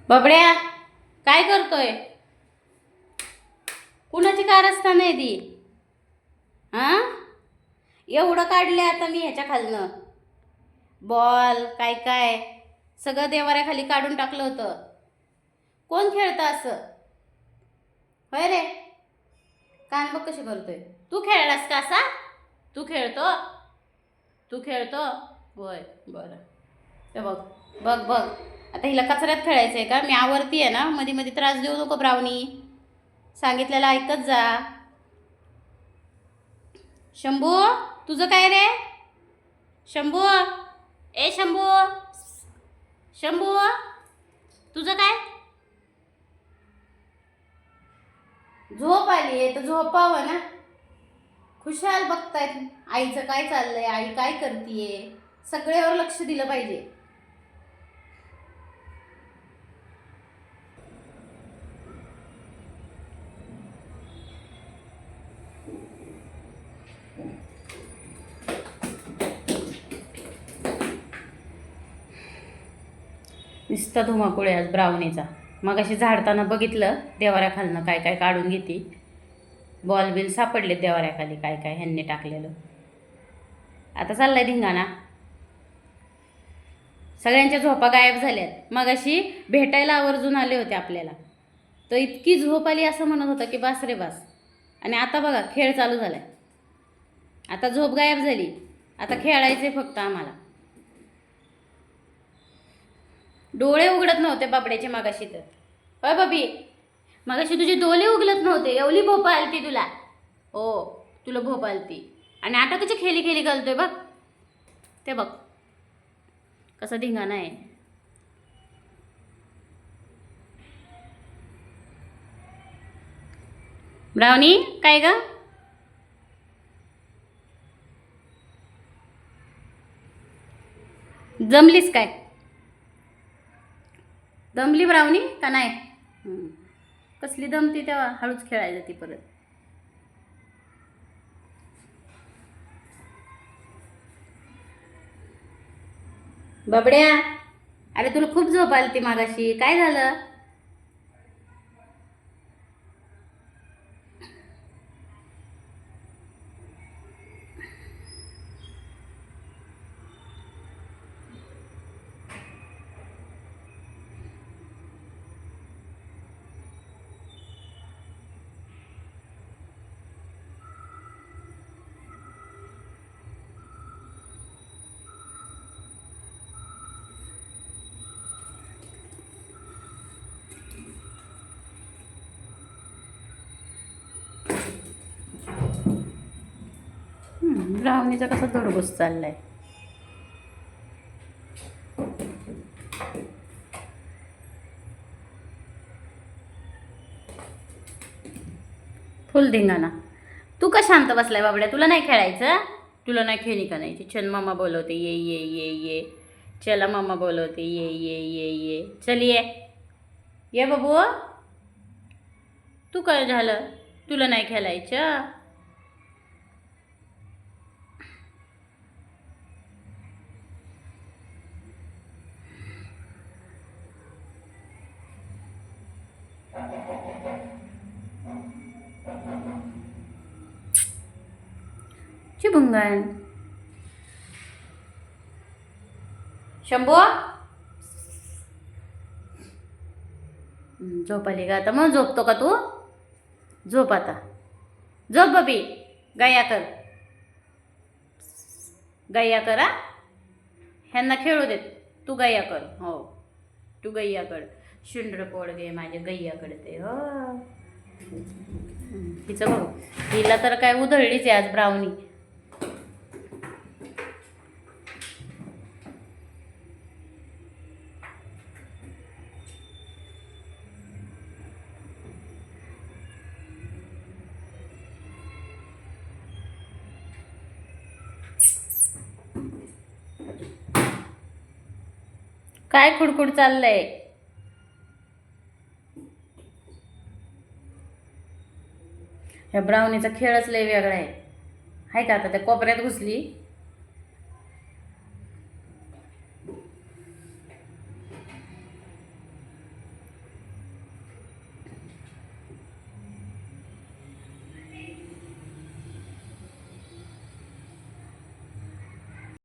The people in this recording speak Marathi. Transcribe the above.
बबड्या, काय करतोय? कुणाची कारस्थान आहे ती? हा, एवढं काढले आता मी ह्याच्या खालनं. बॉल काय काय सगळं देवाऱ्याखाली काढून टाकलं होतं. कोण खेळतं असं? होय रे, कान बघ कशी करतोय. तू खेळलास का असा? तू खेळतो होय, बरं. ते बघ बघ बघ, आता हिला कचऱ्यात खेळायचंय का? मी आवरती आहे ना, मध्ये मध्ये त्रास देऊ नको ब्राउनी. सांगितलेलं ऐकत जा. शंभू, तुझं काय रे? शंभू, ए शंभू, शंभू, तुझं काय? झोप आली आहे तर झोपावं ना. खुशाल बघतायत आईचं काय चाललंय, आई काय करतीये, सगळ्यावर लक्ष दिलं पाहिजे. नुसता धुमाकूळ आज ब्राउनीचा. मग अशी झाडताना बघितलं देवाऱ्याखालनं काय काय काढून घेते. बॉल बिल सापडले देवाऱ्याखाली, काय काय ह्यांनी टाकलेलं. आता चाललाय धिंगाणा. सगळ्यांच्या झोपा गायब झाल्यात. मग अशी भेटायला आवर्जून आले होते आपल्याला, तर इतकी झोप आली असं म्हणत होता की बास रे बास. आणि आता बघा खेळ चालू झालाय. आता झोप गायब झाली, आता खेळायचे फक्त आम्हाला. डोळे उघडत नव्हते बाबड्याचे मागाशी तर. अय बबी, मागाशी तुझे डोळे उघडत नव्हते, एवढी भोप आलती तुला. हो, तुला भोप आलती. आणि आता कशी खेली खेली घालतोय बघ. ते बघ कसा धिंगाणा आहे. ब्राउनी काय ग? जमलीस काय? दमली ब्राउनी का नाही? कसली दमती तेव्हा हळूच खेळायला ती परत. बबड्या, अरे तुला खूप झोप आली ती मागाशी, काय झालं? ब्राउनीचा कसा दडगोस चाललाय. फुल धिंगाणा. तू का शांत बसलाय बाबड्या? तुला नाही खेळायचं? तुला नाही खेळणी का नाही? चल मामा बोलवते, ये ये ये ये. चला मामा बोलवते, ये ये ये ये. चल ये ये बाबू. तू काय झालं? तुला नाही खेळायचं? चिबुंगण. शंभू, झोप आली का? आता मग झोपतो का तू? झोप आता. झोप बबी. गया कर, गया कर. हा, ह्यांना खेळू देत. तू गया कर. हो, तू गय्या कर. शुंड्र पोडगे माझे गय्या करते. हो, तिचं बघ. हिला तर काय उधळलीच आहे आज ब्राउनी. काय खुडखुड चाललंय? ह्या ब्राउनीचा खेळच लय वेगळा आहे. हाय का? आता त्या कोपऱ्यात घुसली.